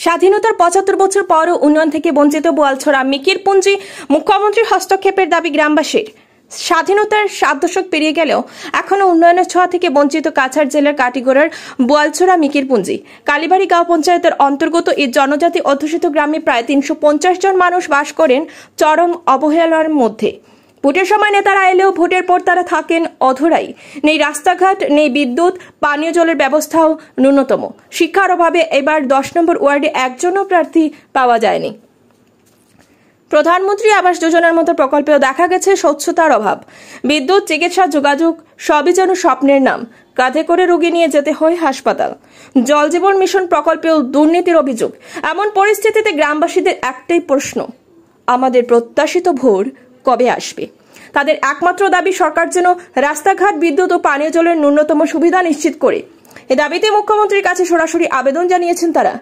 স্বাধীনতার ৭৫ বছর পরও উন্নয়ন থেকে বঞ্চিত বোয়ালছড়া মিকিরপুঞ্জি মুখ্যমন্ত্রীর হস্তক্ষেপের দাবি গ্রামবাসীর। স্বাধীনতার ৭ দশক পেরিয়ে গেলেও এখনও উন্নয়নের ছোঁয়া থেকে বঞ্চিত কাছাড় জেলার কাটিগড়ার বোয়ালছড়া মিকিরপুঞ্জি কালীবাড়ি গাঁও পঞ্চায়েতের অন্তর্গত এই জনজাতি অধ্যুষিত গ্রামে প্রায় ৩৫০ জন মানুষ বাস করেন চরম অবহেলার মধ্যে। ভোটের সময় নেতারা এলেও ভোটের পর তারা থাকেন অধরাই। নেই রাস্তাঘাট, নেই বিদ্যুৎ, পানীয় জলের ব্যবস্থাও ন্যূনতম। শিক্ষার অভাবে এবার ১০ নম্বর ওয়ার্ডে একজনও প্রার্থী পাওয়া যায়নি। প্রধানমন্ত্রী আবাস যোজনার মতো প্রকল্পেও দেখা গেছে স্বচ্ছতার অভাব। বিদ্যুৎ, চিকিৎসা, যোগাযোগ সবই যেন স্বপ্নের নাম। কাঁধে করে রোগী নিয়ে যেতে হয় হাসপাতাল। জল জীবন মিশন প্রকল্পেও দুর্নীতির অভিযোগ। এমন পরিস্থিতিতে গ্রামবাসীদের একটাই প্রশ্ন, আমাদের প্রত্যাশিত ভোর কবে আসবে? তাদের একমাত্র দাবি সরকার যেন রাস্তাঘাট, বিদ্যুৎ ও পানীয় জলের ন্যূনতম সুবিধা নিশ্চিত করে। এ দাবিতে মুখ্যমন্ত্রীর কাছে সরাসরি আবেদন জানিয়েছেন তারা।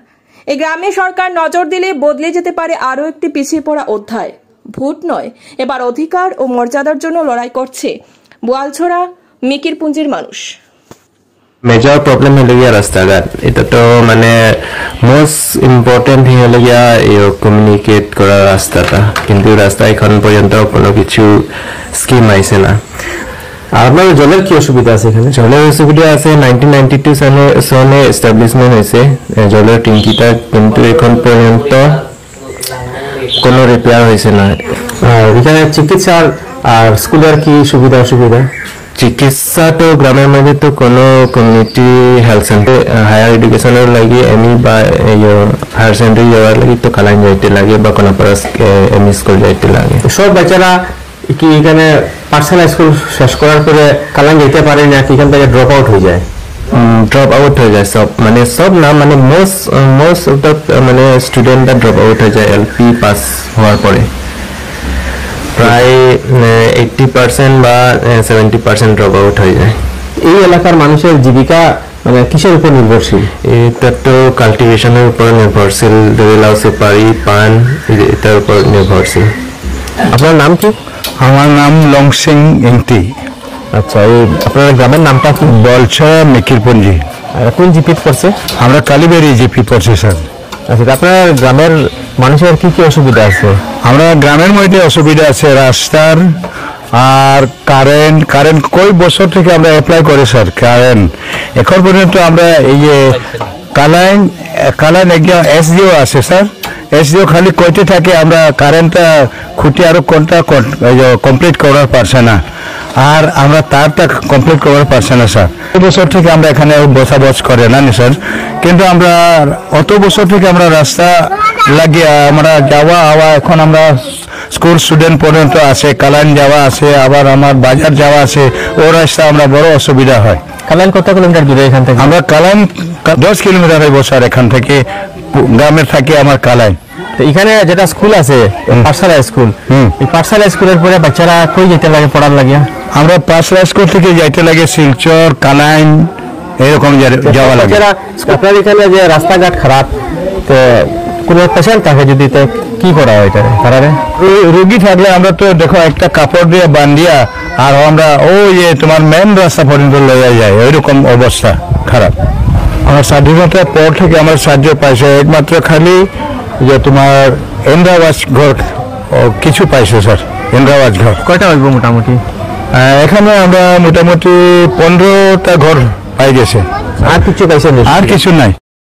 এই গ্রামে সরকার নজর দিলে বদলে যেতে পারে আরও একটি পিছিয়ে পড়া অধ্যায়। ভোট নয়, এবার অধিকার ও মর্যাদার জন্য লড়াই করছে বোয়ালছড়া মিকিরপুঞ্জির মানুষ। মেজর প্রবলেম হলে গিয়া রাস্তাঘাট, এটা তো মানে মোস্ট ইম্পর্টেন্ট হলে গিয়া কমিউনিকেট করা রাস্তাটা, কিন্তু রাস্তা এখন পর্যন্ত কোনো কিছু স্কিম আইছে না। আপনার জলের কি অসুবিধা আছে এখানে? জলের অসুবিধা আছে। 1992 সনে এস্টাবলিশমেন্ট হয়েছে জলের ট্যাঙ্কিটা, কিন্তু এখন পর্যন্ত কোনো রিপেয়ার হয়েছে না। আর এখানে চিকিৎসার আর স্কুলের কি সুবিধা অসুবিধা? চিকিৎসা তো গ্রামের মধ্যে তো কোনো কমিউনিটি হেলথ সেন্টার, হায়ার এডুকেশনের লাগে এমনি বা হায়ার সেন্টারে যাওয়ার লাগে তো কালাইন যাইতে লাগে বা কোনো এমই স্কুল যাইতে লাগে। সব বাচ্চারা কি এখানে পাঠশালা স্কুল শেষ করার পরে কালাইন যেতে পারে না, এখান থেকে ড্রপ আউট হয়ে যায়? ড্রপ আউট হয়ে যায় সব, মানে সব না, মানে মোস্ট অফ দ্য মানে স্টুডেন্টরা ড্রপ আউট হয়ে যায় এলপি পাস হওয়ার পরে। প্রায় 80% বা 70% ড্রপ আউট হয়ে যায়। এই এলাকার মানুষের জীবিকা মানে কিসের উপর নির্ভরশীল? এটা তো কাল্টিভেশনের উপর নির্ভরশীল, লাউ, সুপারি, পান, এটার উপর নির্ভরশীল। আপনার নাম কি? আমার নাম লংসিং এংটি। আচ্ছা, এই আপনার গ্রামের নামটা কি? বোয়ালছড়া মিকিরপুঞ্জি। কোন জিপি পড়ছে? আমরা কালীবাড়ি জিপি পড়ছে স্যার। আচ্ছা, আপনার গ্রামের মানুষের কি কি অসুবিধা আছে? আমরা গ্রামের মধ্যে অসুবিধা আছে রাস্তার আর কারেন্ট কই বছর থেকে আমরা অ্যাপ্লাই করি স্যার কারেন্ট। এখন পর্যন্ত আমরা এই যে কালাইন একজন এসডিও আছে স্যার, এসডিও খালি কইতে থাকে আমরা কারেন্টটা খুঁটি আরো কোনটা কমপ্লিট করার পারছে না, আর আমরা তারটা কমপ্লিট করার পারছে না স্যার। বছর থেকে আমরা এখানে বসাবস করে না স্যার, কিন্তু আমরা অত বছর থেকে আমরা রাস্তা লাগিয়ে আমরা যাওয়া আওয়া, এখন আমরা স্কুল স্টুডেন্ট পর্যন্ত আছে, কালাইন যাওয়া আছে, আবার আমার বাজার যাওয়া আছে, ও রাস্তা আমরা বড় অসুবিধা হয়। কালাইন কত কিলোমিটার দূরে এখান থেকে? আমরা কালাইন 10 কিলোমিটার হয়ে বসার এখান থেকে গ্রামের থাকে আমার কালাইন। এখানে যেটা স্কুল আছে পাঠশালা স্কুল, এই পাঠশালা স্কুলের পরে বাচ্চারা কই যেতে লাগে পড়ার লাগিয়া? আমরা পাঠশালা স্কুল থেকে যাইতে লাগে শিলচর, কালাইন, এরকম যাওয়া লাগে। আপনার এখানে যে রাস্তাঘাট খারাপ, তো কোনো পেশেন্ট থাকে যদি, তো কি করা হয় এটা? রোগী থাকলে আমরা তো দেখো একটা কাপড় দিয়ে বান্ধিয়া আর আমরা ওই যে তোমার মেন রাস্তা পর্যন্ত লইয়া যায়, ওইরকম অবস্থা খারাপ। আমার স্বাধীনতার পর থেকে আমার সাহায্য পাইছে একমাত্র খালি যে তোমার ইন্দ্রাবাস ঘর কিছু পাইছে স্যার। ইন্দ্রাবাস ঘর কয়টা হইব মোটামুটি? এখানে আমরা মোটামুটি 15টা ঘর পাই গেছে। আর কিছু পাইছে? আর কিছু নাই।